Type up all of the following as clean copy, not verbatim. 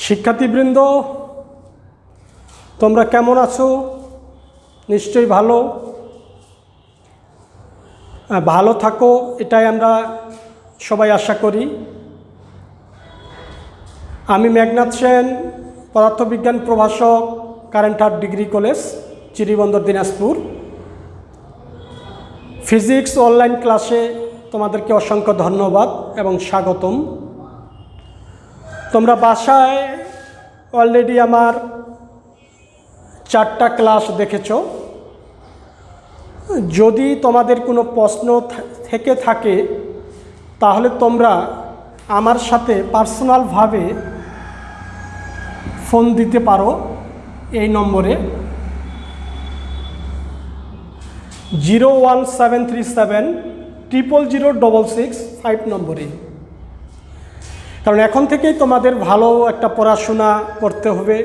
শিক্ষার্থীবৃন্দ, তোমরা কেমন আছো? নিশ্চয়ই ভালো থাকো, এটাই আমরা সবাই আশা করি। আমি মেঘনাথ সেন, পদার্থবিজ্ঞান প্রভাষক, current art degree college, Chiribandar, Dinajpur. Physics online ক্লাসে তোমাদেরকে অসংখ্য ধন্যবাদ এবং স্বাগতম। তোমরা বাসায় অলরেডি আমার 4টা ক্লাস দেখেছ। যদি তোমাদের কোনো প্রশ্ন থেকে থাকে তাহলে তোমরা আমার সাথে পার্সোনালভাবে ফোন দিতে পারো এই নম্বরে 01737 নম্বরে। কারণ এখন থেকেই তোমাদের ভালো একটা পড়াশোনা করতে হবে,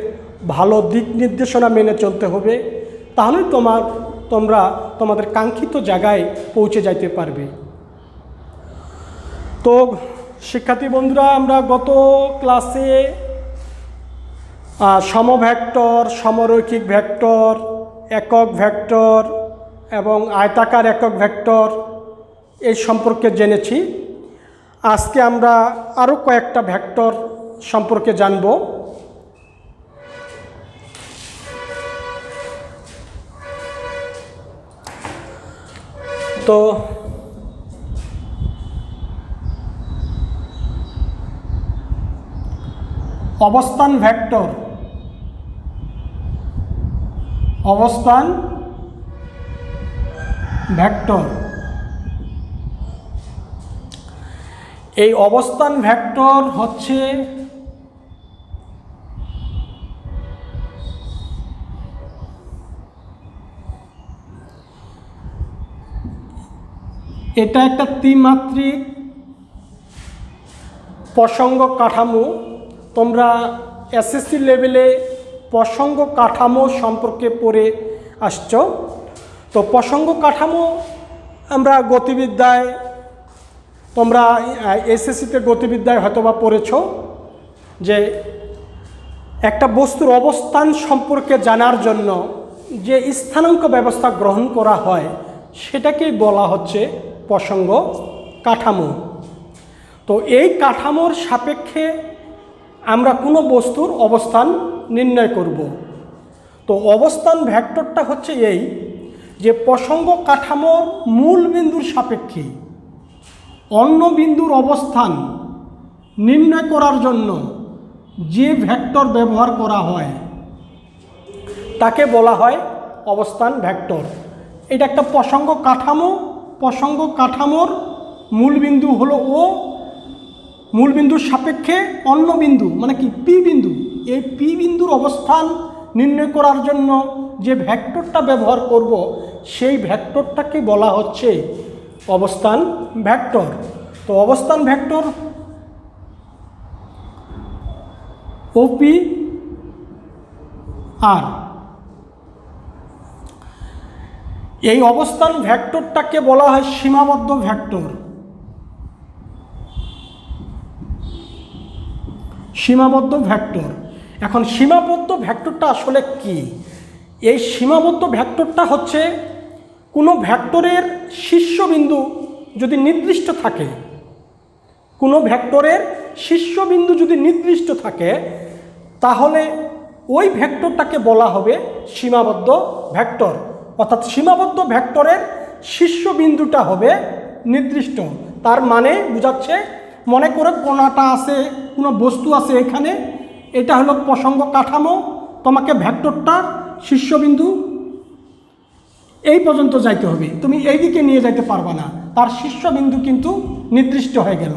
ভালো দিক নির্দেশনা মেনে চলতে হবে, তাহলেই তোমরা তোমাদের কাঙ্ক্ষিত জায়গায় পৌঁছে যাইতে পারবে। তো শিক্ষার্থী বন্ধুরা, আমরা গত ক্লাসে সমভেক্টর, সমরৈখিক ভেক্টর, একক ভেক্টর এবং আয়তাকার একক ভেক্টর এই সম্পর্কে জেনেছি। আজকে আমরা আরও কয়েকটা ভেক্টর সম্পর্কে জানব। তো অবস্থান ভেক্টর, এই অবস্থান ভেক্টর হচ্ছে এটা একটা ত্রিমাত্রিক প্রসঙ্গ কাঠামো। তোমরা এসএসসি লেভেলে প্রসঙ্গ কাঠামো সম্পর্কে পড়ে আসছো। তো প্রসঙ্গ কাঠামো আমরা গতিবিদ্যায়, তোমরা এসএসসিতে গতিবিদ্যায় হয়তোবা পড়েছো যে একটা বস্তুর অবস্থান সম্পর্কে জানার জন্য যে স্থানাঙ্ক ব্যবস্থা গ্রহণ করা হয় সেটাকেই বলা হচ্ছে প্রসঙ্গ কাঠামো। তো এই কাঠামোর সাপেক্ষে আমরা কোনো বস্তুর অবস্থান নির্ণয় করব। তো অবস্থান ভেক্টরটা হচ্ছে এই যে প্রসঙ্গ কাঠামোর মূল বিন্দুর সাপেক্ষে অন্য বিন্দুর অবস্থান নির্ণয় করার জন্য যে ভেক্টর ব্যবহার করা হয় তাকে বলা হয় অবস্থান ভেক্টর। এটা একটা প্রসঙ্গ কাঠামো। প্রসঙ্গ কাঠামোর মূল বিন্দু হলো ও, মূল বিন্দুর সাপেক্ষে অন্য বিন্দু মানে কি পি বিন্দু, এই পি বিন্দুর অবস্থান নির্ণয় করার জন্য যে ভেক্টরটা ব্যবহার করব সেই ভেক্টরটাকে বলা হচ্ছে অবস্থান ভেক্টর। তো অবস্থান ভেক্টর ওপি আর এই অবস্থান ভেক্টরটাকে বলা হয় সীমাবদ্ধ ভেক্টর। সীমাবদ্ধ ভেক্টর। এখন সীমাবদ্ধ ভেক্টরটা আসলে কি? এই সীমাবদ্ধ ভেক্টরটা হচ্ছে কোনো ভেক্টরের শীর্ষবিন্দু যদি নির্দিষ্ট থাকে, কোনো ভেক্টরের শীর্ষবিন্দু যদি নির্দিষ্ট থাকে তাহলে ওই ভেক্টরটাকে বলা হবে সীমাবদ্ধ ভেক্টর। অর্থাৎ সীমাবদ্ধ ভেক্টরের শীর্ষবিন্দুটা হবে নির্দিষ্ট। তার মানে বোঝাচ্ছে, মনে করে কোণাটা আছে, কোনো বস্তু আছে এখানে, এটা হলো প্রসঙ্গ কাঠামো, তোমাকে ভেক্টরটার শীর্ষবিন্দু এই পর্যন্ত যাইতে হবে, তুমি এই দিকে নিয়ে যাইতে পারবা না, তার শীর্ষবিন্দু কিন্তু নির্দিষ্ট হয়ে গেল।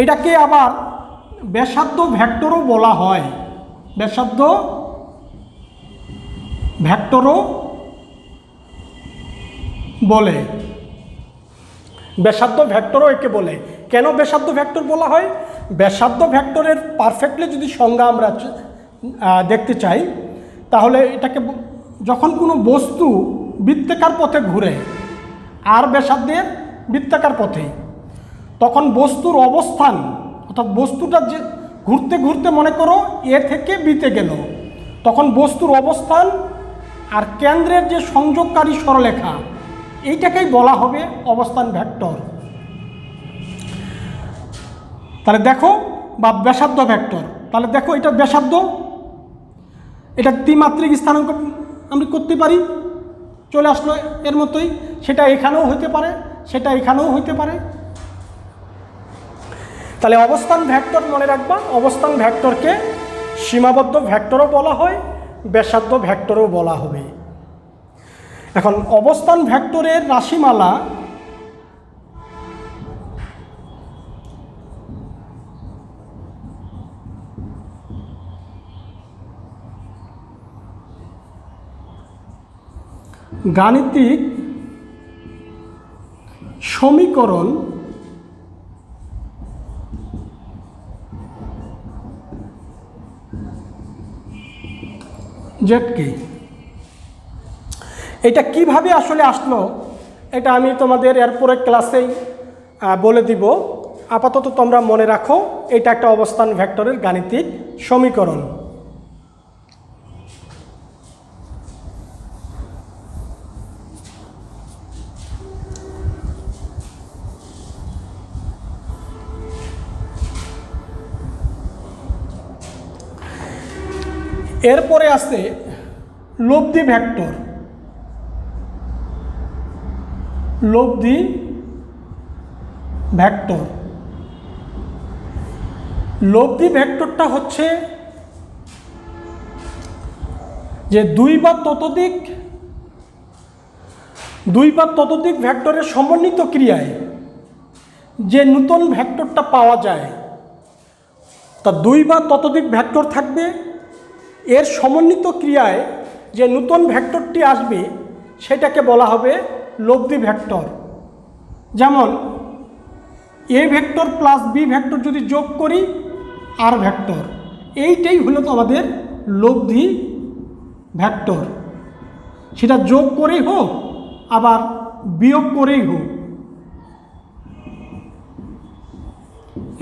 এটাকে আবার ব্যাসার্ধ ভেক্টরও বলা হয়। ব্যাসার্ধ ভেক্টরও বলে, ব্যাসার্ধ ভেক্টরও একে বলে। কেন ব্যাসার্ধ ভেক্টর বলা হয়? ব্যাসার্ধ ভেক্টরের পারফেক্টলি যদি সংজ্ঞা আমরা দেখতে চাই তাহলে এটাকে, যখন কোনো বস্তু বৃত্তাকার পথে ঘুরে আর ব্যাসার্ধের বৃত্তাকার পথে, তখন বস্তুর অবস্থান অর্থাৎ ঘুরতে ঘুরতে মনে করো এ থেকে বিতে গেল, তখন বস্তুর অবস্থান আর কেন্দ্রের যে সংযোগকারী সরলরেখা এইটাকেই বলা হবে অবস্থান ভেক্টর। তাহলে দেখো, বা ব্যাসার্ধ ভেক্টর। তাহলে দেখো এটা ব্যাসার্ধ, এটা ত্রিমাত্রিক স্থানাঙ্ক আমরা করতে পারি, চলে আসলো এর মতোই। সেটা এখানেও হইতে পারে, সেটা এখানেও হইতে পারে। তাহলে অবস্থান ভেক্টর মনে রাখবা, অবস্থান ভেক্টরকে সীমাবদ্ধ ভেক্টরও বলা হয়, ব্যাসার্ধ ভেক্টরও বলা হবে। এখন অবস্থান ভেক্টরের রাশিমালা গাণিতিক সমীকরণ জেডকে, এটা কিভাবে আসলে আসলো এটা আমি তোমাদের এরপরে ক্লাসেই বলে দিব। আপাতত তোমরা মনে রাখো এটা একটা অবস্থান ভেক্টরের গাণিতিক সমীকরণ। এরপরে আছে লব্ধি ভেক্টর। লব্ধি ভেক্টর, লব্ধি ভেক্টরটা হচ্ছে যে দুই বা ততোধিক ভেক্টরের সমন্বিত ক্রিয়ায় যে নূতন ভেক্টরটা পাওয়া যায়, তা দুই বা ততোধিক ভেক্টর থাকবে, এর সমন্বিত ক্রিয়ায় যে নূতন ভেক্টরটি আসবে সেটাকে বলা হবে লব্ধি ভেক্টর। যেমন A vector plus B vector যদি যোগ করি আর ভেক্টর, এইটাই হলো তো আমাদের লব্ধি ভেক্টর। সেটা যোগ করেই হোক আবার বিয়োগ করেই হোক,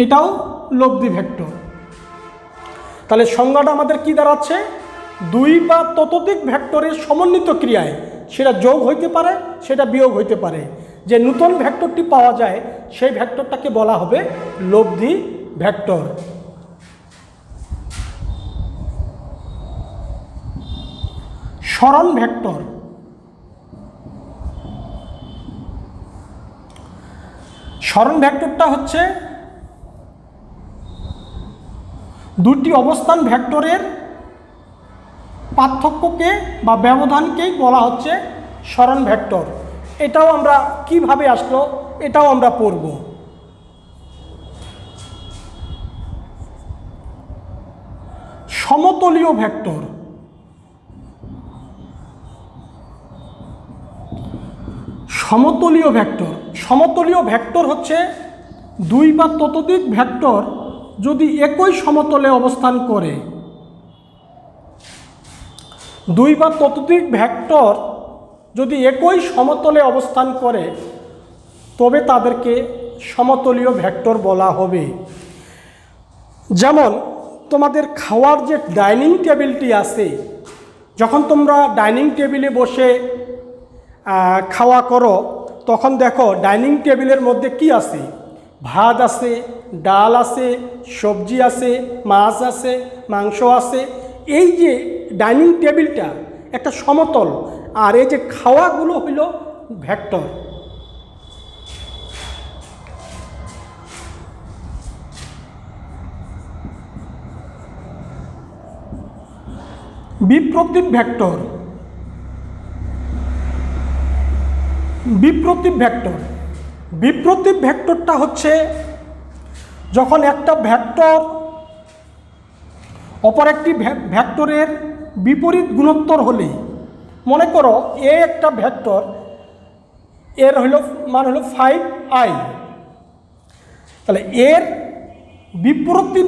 এটাও লব্ধি ভেক্টর। তাহলে সংজ্ঞাটা আমাদের কি দাঁড়াচ্ছে? দুই বা ততোধিক ভেক্টরের সমন্বিত ক্রিয়ায়, সেটা যোগ হইতে পারে, সেটা বিয়োগ হইতে পারে, যে নূতন ভেক্টরটি পাওয়া যায় সেই ভেক্টরটাকে বলা হবে লব্ধি ভেক্টর। সরণ ভেক্টর, সরণ ভেক্টরটা হচ্ছে দুটি অবস্থান ভেক্টরের পার্থক্যকে বা ব্যবধানকেই বলা হচ্ছে সরণ ভেক্টর। এটাও আমরা কিভাবে আসলো এটাও আমরা পড়ব। সমতলীয় ভেক্টর, সমতলীয় ভেক্টর, সমতলীয় ভেক্টর হচ্ছে দুই বা ততোধিক ভেক্টর যদি একই সমতলে অবস্থান করে, দুই বা ততোধিক ভেক্টর যদি একই সমতলে অবস্থান করে তবে তাদেরকে সমতলীয় ভেক্টর বলা হবে। যেমন তোমাদের খাওয়ার যে ডাইনিং টেবিলটি আছে, যখন তোমরা ডাইনিং টেবিলে বসে খাওয়া করো তখন দেখো ডাইনিং টেবিলের মধ্যে কি আছে? ভাত আছে, ডাল আছে, সবজি আছে, মাছ আছে, মাংস আছে। এই যে ডাইনিং টেবিলটা একটা সমতল, আর এই যে খাওয়াগুলো হইল ভেক্টর। বিপ্রতীপ ভেক্টর, বিপ্রতীপ ভেক্টর, বিপ্রতীপ ভেক্টরটা হচ্ছে যখন একটা ভেক্টর অপর একটি ভেক্টরের বিপরীত গুণোত্তর হলে, মনে করো এ একটা ভেক্টর, এর মান হলো 5i, তাহলে এর বিপ্রতীপ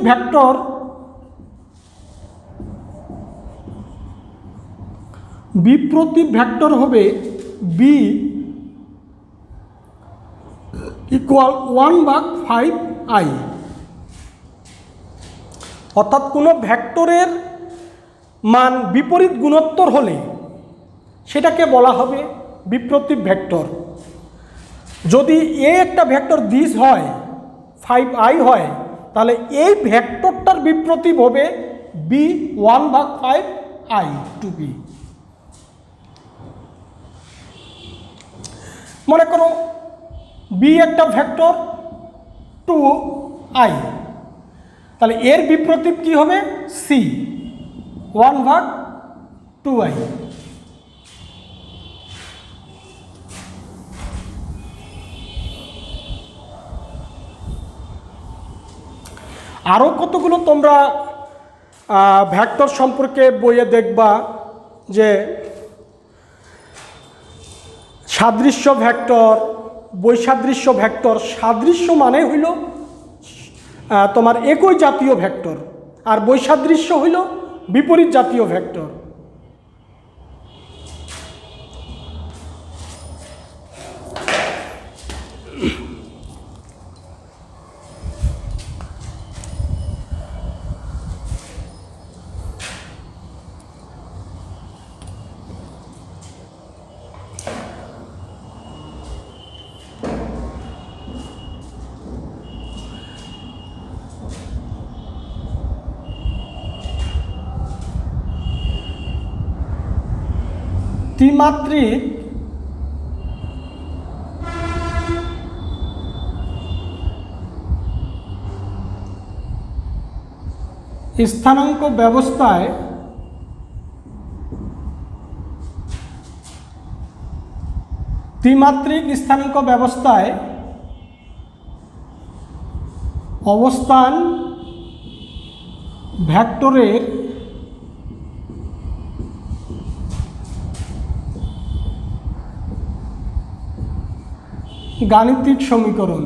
ভেক্টর হবে b = 1/5i। অর্থাৎ কোনো ভেক্টরের মান বিপরীত গুণোত্তর হলে সেটাকে বলা হবে বিপ্রতীপ ভেক্টর। যদি এ একটা ভেক্টর দিস হয় 5i হয়, তাহলে এই ভেক্টরটার বিপ্রতীপ হবে বি 1/5i টু বি। মনে করো বি একটা ভেক্টর 2i, তাহলে এর বিপ্রতীপ কি হবে সি 1/2i। আরও কতগুলো তোমরা ভেক্টর সম্পর্কে বইয়ে দেখবা, যে সাদৃশ্য ভেক্টর, বৈসাদৃশ্য ভেক্টর। সাদৃশ্য মানে হইল তোমার একই জাতীয় ভেক্টর, আর বৈসাদৃশ্য হইল বিপরীত জাতীয় ভেক্টর। ত্রিমাত্রিক স্থানাঙ্ক ব্যবস্থায় অবস্থান ভেক্টরের গাণিতিক সমীকরণ।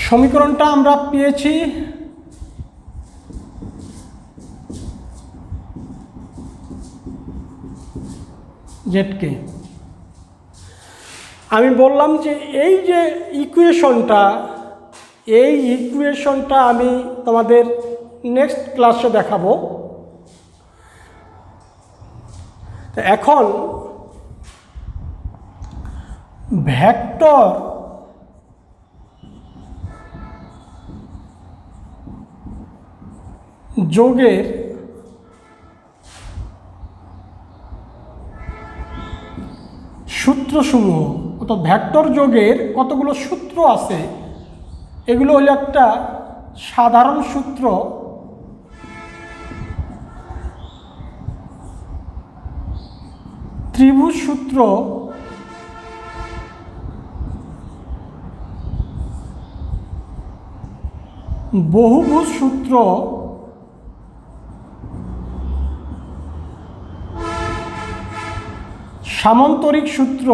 সমীকরণটা আমরা পেয়েছি জেডকে। আমি বললাম যে এই যে ইকুয়েশনটা আমি তোমাদের নেক্সট ক্লাসে দেখাবো। এখন ভেক্টর যোগের সূত্রসমূহ, অর্থাৎ ভেক্টর যোগের কতগুলো সূত্র আছে, এগুলো হলো একটা সাধারণ সূত্র, ত্রিভুজ সূত্র, বহুভুজ সূত্র, সামান্তরিক সূত্র,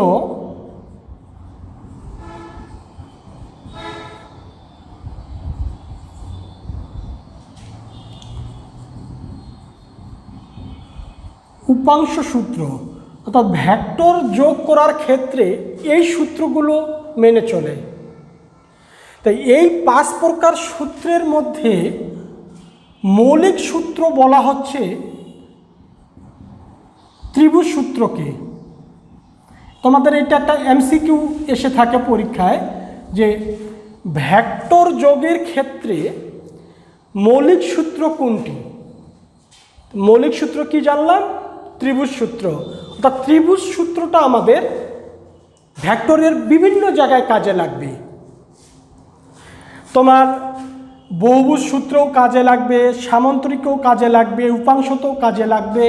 উপাংশ সূত্র। অর্থাৎ ভেক্টর যোগ করার ক্ষেত্রে এই সূত্রগুলো মেনে চলে। তাই এই 5 প্রকার সূত্রের মধ্যে মৌলিক সূত্র বলা হচ্ছে ত্রিভুজ সূত্রকে। তোমাদের এটা একটা এমসিকিউ এসে থাকে পরীক্ষায়, যে ভেক্টর যোগের ক্ষেত্রে মৌলিক সূত্র কোনটি? মৌলিক সূত্র কি জানলাম? ত্রিভুজ সূত্র। অর্থাৎ ত্রিভুজ সূত্রটা আমাদের ভেক্টরের বিভিন্ন জায়গায় কাজে লাগবে। তোমার বহুভুজ সূত্রও কাজে লাগবে, সামান্তরিকও কাজে লাগবে, উপাংশতেও কাজে লাগবে।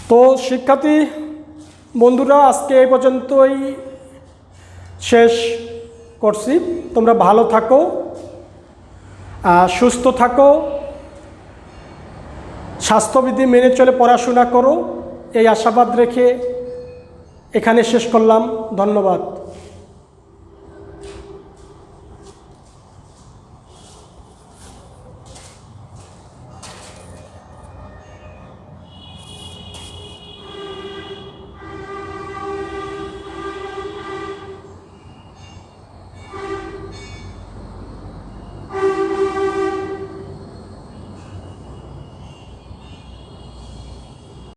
তো শিক্ষার্থী বন্ধুরা, আজকে এই পর্যন্তই শেষ করছি। তোমরা ভালো থাকো, সুস্থ থাকো, স্বাস্থ্যবিধি মেনে চলে পড়াশোনা করো, এই আশাবাদ রেখে এখানে শেষ করলাম। ধন্যবাদ।